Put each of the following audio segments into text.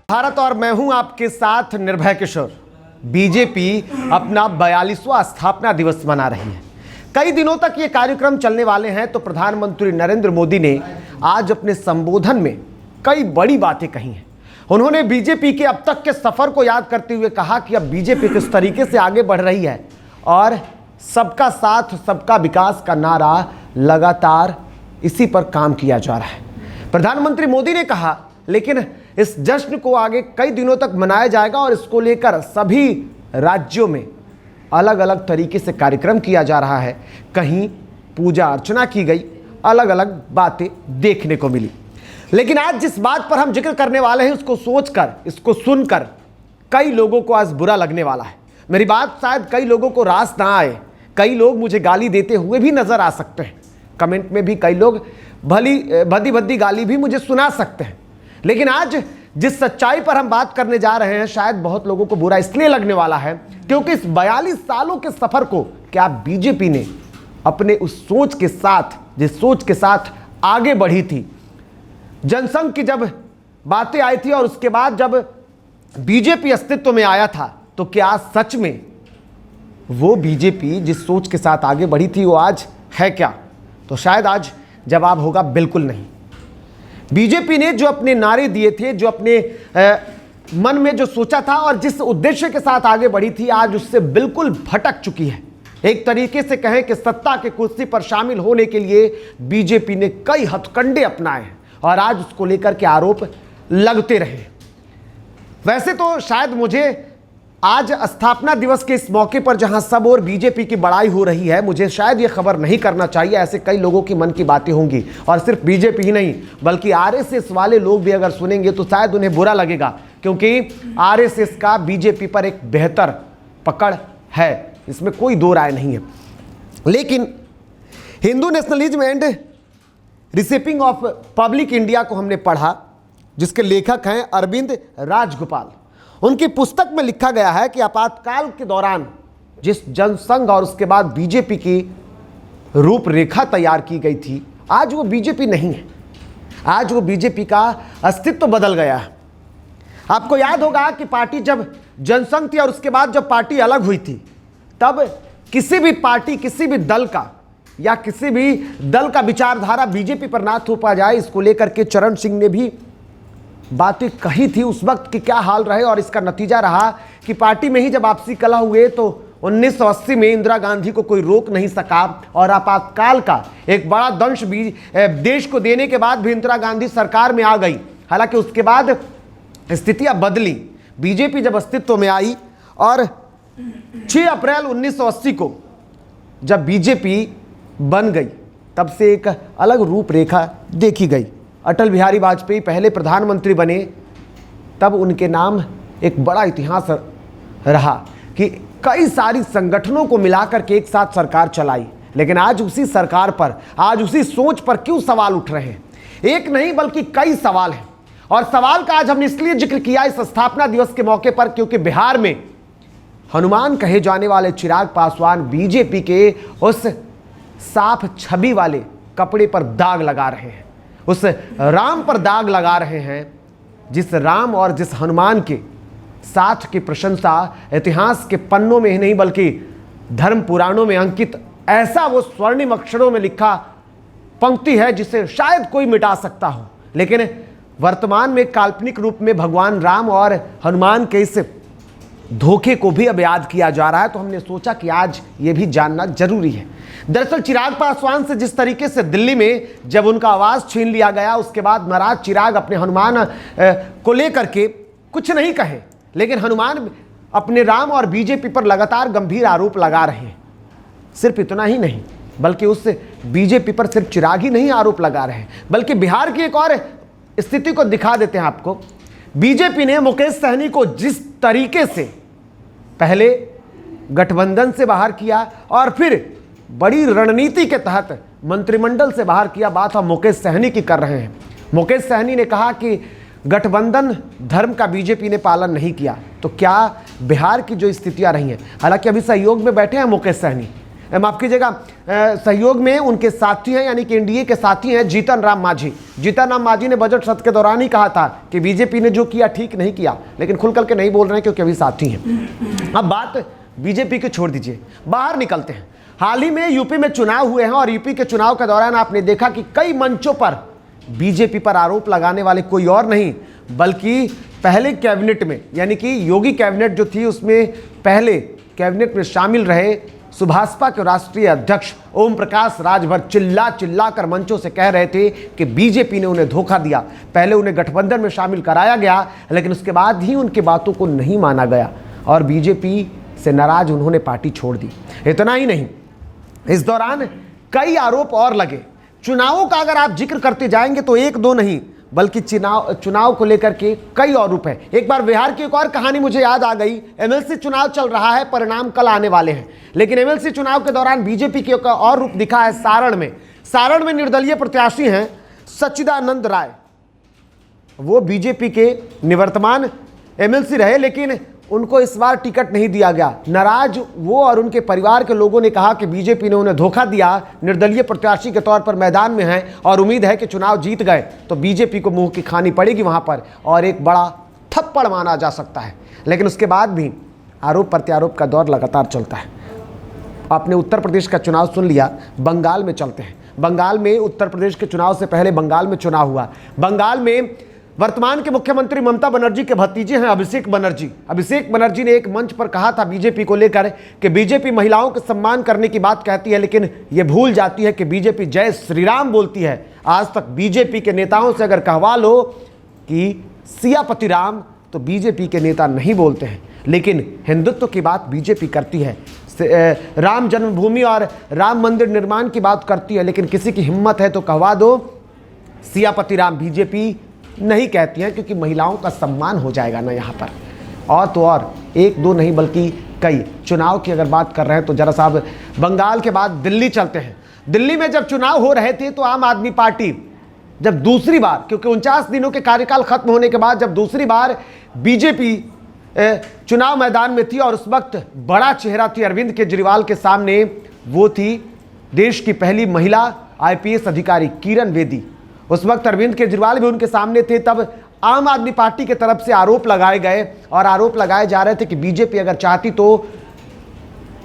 भारत और मैं हूं आपके साथ निर्भय किशोर। बीजेपी अपना 42वां स्थापना दिवस मना रही है। कई दिनों तक ये कार्यक्रम चलने वाले हैं। तो प्रधानमंत्री नरेंद्र मोदी ने आज अपने संबोधन में कई बड़ी बातें कही हैं। उन्होंने बीजेपी के अब तक के सफर को याद करते हुए कहा कि अब बीजेपी किस तरीके से आगे बढ़ रही है और सबका साथ सबका विकास का नारा लगातार इसी पर काम किया जा रहा है। प्रधानमंत्री मोदी ने कहा, लेकिन इस जश्न को आगे कई दिनों तक मनाया जाएगा और इसको लेकर सभी राज्यों में अलग अलग तरीके से कार्यक्रम किया जा रहा है। कहीं पूजा अर्चना की गई, अलग अलग बातें देखने को मिली। लेकिन आज जिस बात पर हम जिक्र करने वाले हैं उसको सोचकर, इसको सुनकर कई लोगों को आज बुरा लगने वाला है। मेरी बात शायद कई लोगों को रास ना आए। कई लोग मुझे गाली देते हुए भी नजर आ सकते हैं। कमेंट में भी कई लोग भद्दी भद्दी गाली भी मुझे सुना सकते हैं। लेकिन आज जिस सच्चाई पर हम बात करने जा रहे हैं, शायद बहुत लोगों को बुरा इसलिए लगने वाला है क्योंकि इस 42 सालों के सफर को क्या बीजेपी ने अपने उस सोच के साथ, जिस सोच के साथ आगे बढ़ी थी, जनसंघ की जब बातें आई थी और उसके बाद जब बीजेपी अस्तित्व में आया था, तो क्या सच में वो बीजेपी जिस सोच के साथ आगे बढ़ी थी वो आज है क्या? तो शायद आज जवाब होगा बिल्कुल नहीं। बीजेपी ने जो अपने नारे दिए थे, जो अपने मन में जो सोचा था और जिस उद्देश्य के साथ आगे बढ़ी थी, आज उससे बिल्कुल भटक चुकी है। एक तरीके से कहें कि सत्ता के कुर्सी पर शामिल होने के लिए बीजेपी ने कई हथकंडे अपनाए हैं और आज उसको लेकर के आरोप लगते रहे। वैसे तो शायद मुझे आज स्थापना दिवस के इस मौके पर जहां सब और बीजेपी की बड़ाई हो रही है, मुझे शायद ये खबर नहीं करना चाहिए। ऐसे कई लोगों की मन की बातें होंगी और सिर्फ बीजेपी ही नहीं बल्कि आरएसएस वाले लोग भी अगर सुनेंगे तो शायद उन्हें बुरा लगेगा, क्योंकि आरएसएस का बीजेपी पर एक बेहतर पकड़ है, इसमें कोई दो राय नहीं है। लेकिन Hindu nationalism and reshaping of public India को हमने पढ़ा, जिसके लेखक हैं अरविंद राजगोपाल। उनकी पुस्तक में लिखा गया है कि आपातकाल के दौरान जिस जनसंघ और उसके बाद बीजेपी की रूपरेखा तैयार की गई थी, आज वो बीजेपी नहीं है। आज वो बीजेपी का अस्तित्व बदल गया है। आपको याद होगा कि पार्टी जब जनसंघ थी और उसके बाद जब पार्टी अलग हुई थी, तब किसी भी पार्टी, किसी भी दल का या किसी भी दल का विचारधारा बीजेपी पर ना थोपा जाए, इसको लेकर के चरण सिंह ने भी बातें कही थी। उस वक्त के क्या हाल रहे और इसका नतीजा रहा कि पार्टी में ही जब आपसी कलह हुए तो 1980 में इंदिरा गांधी को कोई रोक नहीं सका और आपातकाल का एक बड़ा दंश भी देश को देने के बाद भी इंदिरा गांधी सरकार में आ गई। हालांकि उसके बाद स्थितियां बदली। बीजेपी जब अस्तित्व में आई और 6 अप्रैल 1980 को जब बीजेपी बन गई, तब से एक अलग रूपरेखा देखी गई। अटल बिहारी वाजपेयी पहले प्रधानमंत्री बने, तब उनके नाम एक बड़ा इतिहास रहा कि कई सारी संगठनों को मिलाकर के एक साथ सरकार चलाई। लेकिन आज उसी सरकार पर, आज उसी सोच पर क्यों सवाल उठ रहे हैं? एक नहीं बल्कि कई सवाल हैं। और सवाल का आज हमने इसलिए जिक्र किया इस स्थापना दिवस के मौके पर क्योंकि बिहार में हनुमान कहे जाने वाले चिराग पासवान बीजेपी के उस साफ छवि वाले कपड़े पर दाग लगा रहे हैं, उस राम पर दाग लगा रहे हैं, जिस राम और जिस हनुमान के साथ की प्रशंसा इतिहास के पन्नों में ही नहीं बल्कि धर्म पुराणों में अंकित ऐसा वो स्वर्णिम अक्षरों में लिखा पंक्ति है जिसे शायद कोई मिटा सकता हो। लेकिन वर्तमान में काल्पनिक रूप में भगवान राम और हनुमान के इस धोखे को भी अब याद किया जा रहा है। तो हमने सोचा कि आज ये भी जानना जरूरी है। दरअसल चिराग पासवान से जिस तरीके से दिल्ली में जब उनका आवाज छीन लिया गया, उसके बाद नाराज चिराग अपने हनुमान को लेकर के कुछ नहीं कहे, लेकिन हनुमान अपने राम और बीजेपी पर लगातार गंभीर आरोप लगा रहे हैं। सिर्फ इतना ही नहीं बल्कि उस बीजेपी पर सिर्फ चिराग ही नहीं आरोप लगा रहे हैं, बल्कि बिहार की एक और स्थिति को दिखा देते हैं आपको। बीजेपी ने मुकेश सहनी को जिस तरीके से पहले गठबंधन से बाहर किया और फिर बड़ी रणनीति के तहत मंत्रिमंडल से बाहर किया, बात हम मुकेश सहनी की कर रहे हैं। मुकेश सहनी ने कहा कि गठबंधन धर्म का बीजेपी ने पालन नहीं किया। तो क्या बिहार की जो स्थितियां रही हैं, हालांकि अभी सहयोग में बैठे हैं मुकेश सहनी, माफ कीजिएगा, सहयोग में उनके साथी हैं, यानी कि एनडीए के साथी हैं जीतन राम मांझी। जीतन राम मांझी ने बजट सत्र के दौरान ही कहा था कि बीजेपी ने जो किया ठीक नहीं किया, लेकिन खुल करके नहीं बोल रहे हैं क्योंकि अभी साथी हैं। अब बात बीजेपी की छोड़ दीजिए, बाहर निकलते हैं। हाल ही में यूपी में चुनाव हुए हैं और यूपी के चुनाव के दौरान आपने देखा कि कई मंचों पर बीजेपी पर आरोप लगाने वाले कोई और नहीं बल्कि पहले कैबिनेट में, यानी कि योगी कैबिनेट जो थी उसमें पहले कैबिनेट में शामिल रहे सुभाषपा के राष्ट्रीय अध्यक्ष ओम प्रकाश राजभर चिल्ला कर मंचों से कह रहे थे कि बीजेपी ने उन्हें धोखा दिया। पहले उन्हें गठबंधन में शामिल कराया गया, लेकिन उसके बाद ही उनकी बातों को नहीं माना गया और बीजेपी से नाराज उन्होंने पार्टी छोड़ दी। इतना ही नहीं, इस दौरान कई आरोप और लगे। चुनावों का अगर आप जिक्र करते जाएंगे तो एक दो नहीं बल्कि चुनाव को लेकर के कई और रूप है। एक बार बिहार की एक और कहानी मुझे याद आ गई। एमएलसी चुनाव चल रहा है, परिणाम कल आने वाले हैं, लेकिन एमएलसी चुनाव के दौरान बीजेपी की एक और रूप दिखा है सारण में निर्दलीय प्रत्याशी हैं सच्चिदानंद राय। वो बीजेपी के निवर्तमान एमएलसी रहे, लेकिन उनको इस बार टिकट नहीं दिया गया। नाराज वो और उनके परिवार के लोगों ने कहा कि बीजेपी ने उन्हें धोखा दिया, निर्दलीय प्रत्याशी के तौर पर मैदान में हैं और उम्मीद है कि चुनाव जीत गए तो बीजेपी को मुंह की खानी पड़ेगी वहां पर और एक बड़ा थप्पड़ माना जा सकता है। लेकिन उसके बाद भी आरोप प्रत्यारोप का दौर लगातार चलता है। आपने उत्तर प्रदेश का चुनाव सुन लिया, बंगाल में चलते हैं। बंगाल में उत्तर प्रदेश के चुनाव से पहले बंगाल में चुनाव हुआ। बंगाल में वर्तमान के मुख्यमंत्री ममता बनर्जी के भतीजे हैं अभिषेक बनर्जी ने एक मंच पर कहा था बीजेपी को लेकर कि बीजेपी महिलाओं के सम्मान करने की बात कहती है, लेकिन ये भूल जाती है कि बीजेपी जय श्री राम बोलती है। आज तक बीजेपी के नेताओं से अगर कहवा लो कि सियापति राम, तो बीजेपी के नेता नहीं बोलते हैं, लेकिन हिंदुत्व की बात बीजेपी करती है। राम जन्मभूमि और राम मंदिर निर्माण की बात करती है, लेकिन किसी की हिम्मत है तो कहवा दो सियापति राम। बीजेपी नहीं कहती हैं क्योंकि महिलाओं का सम्मान हो जाएगा ना यहाँ पर। और तो और एक दो नहीं बल्कि कई। चुनाव की अगर बात कर रहे हैं तो जरा साहब बंगाल के बाद दिल्ली चलते हैं। दिल्ली में जब चुनाव हो रहे थे तो आम आदमी पार्टी जब दूसरी बार, क्योंकि 49 दिनों के कार्यकाल खत्म होने के बाद जब दूसरी बार बीजेपी चुनाव मैदान में थी और उस वक्त बड़ा चेहरा थी अरविंद केजरीवाल के सामने, वो थी देश की पहली महिला IPS अधिकारी किरण बेदी। उस वक्त अरविंद केजरीवाल भी उनके सामने थे। तब आम आदमी पार्टी की तरफ से आरोप लगाए गए और आरोप लगाए जा रहे थे कि बीजेपी अगर चाहती तो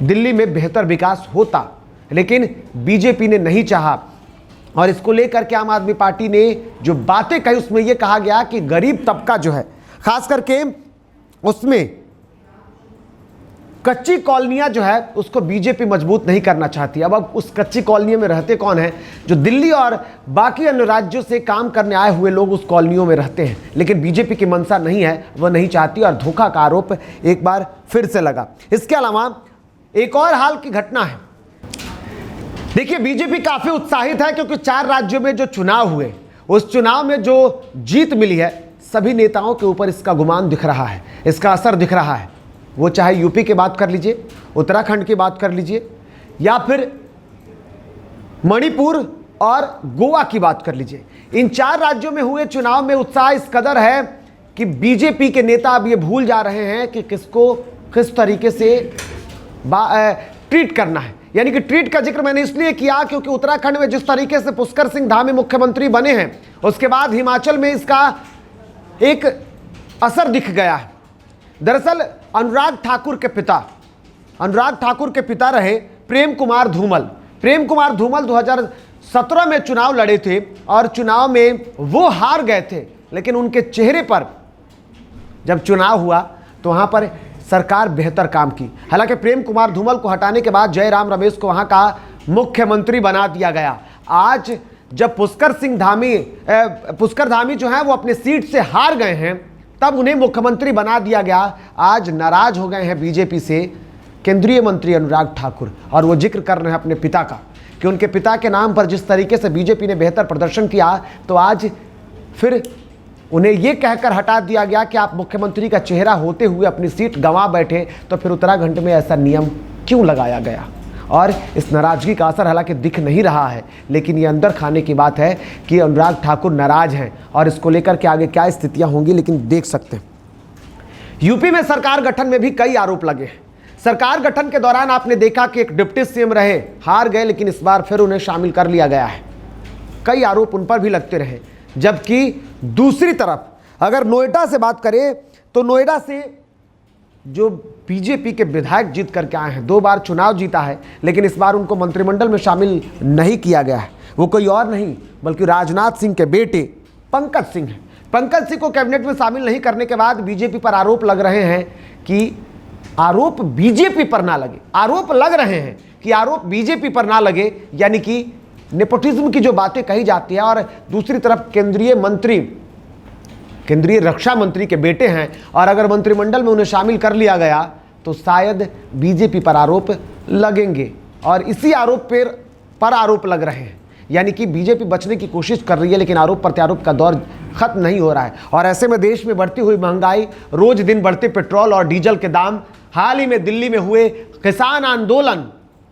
दिल्ली में बेहतर विकास होता, लेकिन बीजेपी ने नहीं चाहा। और इसको लेकर के आम आदमी पार्टी ने जो बातें कही उसमें यह कहा गया कि गरीब तबका जो है, खास करके उसमें कच्ची कॉलोनियां जो है उसको बीजेपी मजबूत नहीं करना चाहती। अब उस कच्ची कॉलोनियों में रहते कौन है? जो दिल्ली और बाकी अन्य राज्यों से काम करने आए हुए लोग उस कॉलोनियों में रहते हैं, लेकिन बीजेपी की मंशा नहीं है, वह नहीं चाहती और धोखा का आरोप एक बार फिर से लगा। इसके अलावा एक और हाल की घटना है। देखिए, बीजेपी काफी उत्साहित है क्योंकि 4 राज्यों में जो चुनाव हुए उस चुनाव में जो जीत मिली है, सभी नेताओं के ऊपर इसका गुमान दिख रहा है, इसका असर दिख रहा है। वो चाहे यूपी की बात कर लीजिए, उत्तराखंड की बात कर लीजिए, या फिर मणिपुर और गोवा की बात कर लीजिए। इन 4 राज्यों में हुए चुनाव में उत्साह इस कदर है कि बीजेपी के नेता अब ये भूल जा रहे हैं कि किसको किस तरीके से ट्रीट करना है। यानी कि ट्रीट का जिक्र मैंने इसलिए किया क्योंकि उत्तराखंड में जिस तरीके से पुष्कर सिंह धामी मुख्यमंत्री बने हैं, उसके बाद हिमाचल में इसका एक असर दिख गया है। दरअसल अनुराग ठाकुर के पिता रहे प्रेम कुमार धूमल 2017 में चुनाव लड़े थे और चुनाव में वो हार गए थे, लेकिन उनके चेहरे पर जब चुनाव हुआ तो वहां पर सरकार बेहतर काम की। हालांकि प्रेम कुमार धूमल को हटाने के बाद जयराम रमेश को वहां का मुख्यमंत्री बना दिया गया। आज जब पुष्कर धामी जो है वो अपने सीट से हार गए हैं, तब उन्हें मुख्यमंत्री बना दिया गया। आज नाराज हो गए हैं बीजेपी से केंद्रीय मंत्री अनुराग ठाकुर और वो जिक्र कर रहे हैं अपने पिता का कि उनके पिता के नाम पर जिस तरीके से बीजेपी ने बेहतर प्रदर्शन किया, तो आज फिर उन्हें यह कहकर हटा दिया गया कि आप मुख्यमंत्री का चेहरा होते हुए अपनी सीट गंवा बैठे, तो फिर उत्तराखंड में ऐसा नियम क्यों लगाया गया। और इस नाराजगी का असर हालांकि दिख नहीं रहा है, लेकिन ये अंदर खाने की बात है कि अनुराग ठाकुर नाराज हैं और इसको लेकर के आगे क्या स्थितियां होंगी, लेकिन देख सकते हैं। यूपी में सरकार गठन में भी कई आरोप लगे हैं। सरकार गठन के दौरान आपने देखा कि एक डिप्टी सीएम रहे, हार गए, लेकिन इस बार फिर उन्हें शामिल कर लिया गया है। कई आरोप उन पर भी लगते रहे। जबकि दूसरी तरफ अगर नोएडा से बात करें तो नोएडा से जो बीजेपी के विधायक जीत करके आए हैं, 2 बार चुनाव जीता है, लेकिन इस बार उनको मंत्रिमंडल में शामिल नहीं किया गया है। वो कोई और नहीं बल्कि राजनाथ सिंह के बेटे पंकज सिंह हैं। पंकज सिंह को कैबिनेट में शामिल नहीं करने के बाद बीजेपी पर आरोप लग रहे हैं कि आरोप बीजेपी पर ना लगे, आरोप लग रहे हैं कि आरोप बीजेपी पर ना लगे, यानी कि नेपोटिज्म की जो बातें कही जाती है। और दूसरी तरफ केंद्रीय रक्षा मंत्री के बेटे हैं, और अगर मंत्रिमंडल में उन्हें शामिल कर लिया गया तो शायद बीजेपी पर आरोप लगेंगे। और इसी आरोप पर आरोप लग रहे हैं, यानी कि बीजेपी बचने की कोशिश कर रही है, लेकिन आरोप प्रत्यारोप का दौर खत्म नहीं हो रहा है। और ऐसे में देश में बढ़ती हुई महंगाई, रोज दिन बढ़ते पेट्रोल और डीजल के दाम, हाल ही में दिल्ली में हुए किसान आंदोलन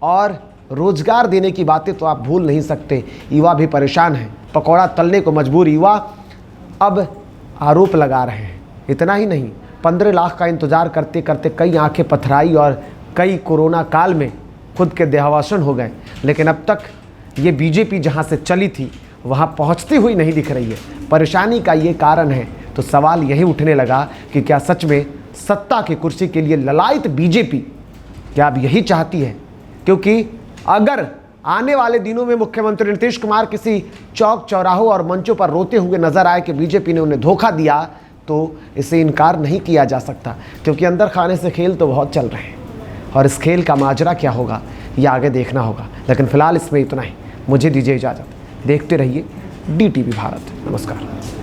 और रोजगार देने की बातें तो आप भूल नहीं सकते। युवा भी परेशान हैं, पकौड़ा तलने को मजबूर युवा अब आरोप लगा रहे हैं। इतना ही नहीं, 15 लाख का इंतजार करते करते कई आंखें पथराई और कई कोरोना काल में खुद के देहावसान हो गए, लेकिन अब तक ये बीजेपी जहां से चली थी वहां पहुंचती हुई नहीं दिख रही है। परेशानी का ये कारण है। तो सवाल यही उठने लगा कि क्या सच में सत्ता की कुर्सी के लिए ललायत बीजेपी क्या अब यही चाहती है? क्योंकि अगर आने वाले दिनों में मुख्यमंत्री नीतीश कुमार किसी चौक चौराहों और मंचों पर रोते हुए नजर आए कि बीजेपी ने उन्हें धोखा दिया, तो इसे इनकार नहीं किया जा सकता, क्योंकि अंदर खाने से खेल तो बहुत चल रहे हैं और इस खेल का माजरा क्या होगा ये आगे देखना होगा। लेकिन फिलहाल इसमें इतना ही, मुझे दीजिए इजाज़त। देखते रहिए DTV भारत। नमस्कार।